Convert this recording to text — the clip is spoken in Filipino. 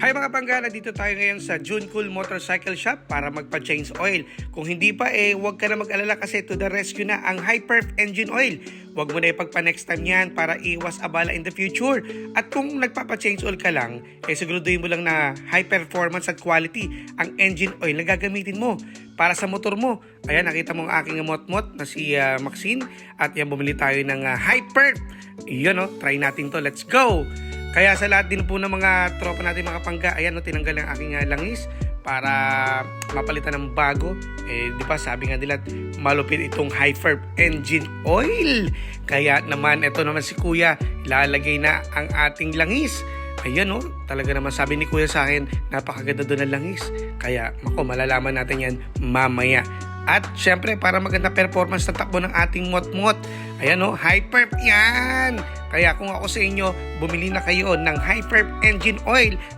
Hi mga panggana, dito tayo ngayon sa Juncool Motorcycle Shop para magpa-change oil. Kung hindi pa huwag ka na mag-alala kasi to the rescue na ang Hyperf Engine Oil. Huwag mo na ipagpa-next time yan para iwas abala in the future. At kung nagpapa-change oil ka lang, siguraduhin mo lang na high performance at quality ang engine oil na gagamitin mo para sa motor mo. Ayan, nakita mo ang aking mot-mot na si Maxine at yan, bumili tayo ng Hyperf. Iyon, try natin to. Let's go! Kaya sa lahat din po ng mga tropa natin mga pangga, ayan, tinanggal ang aking langis para mapalitan ng bago. Di ba sabi nga nila malupit itong Hyperf Engine Oil. Kaya naman, ito naman si Kuya, ilalagay na ang ating langis. Ayan talaga naman sabi ni Kuya sa akin, napakaganda doon ng langis. Kaya malalaman natin yan mamaya. At syempre, para maganda performance na takbo ng ating mot-mot, ayan Hyperf yan! Kaya kung ako sa inyo, bumili na kayo ng Hyperf Engine Oil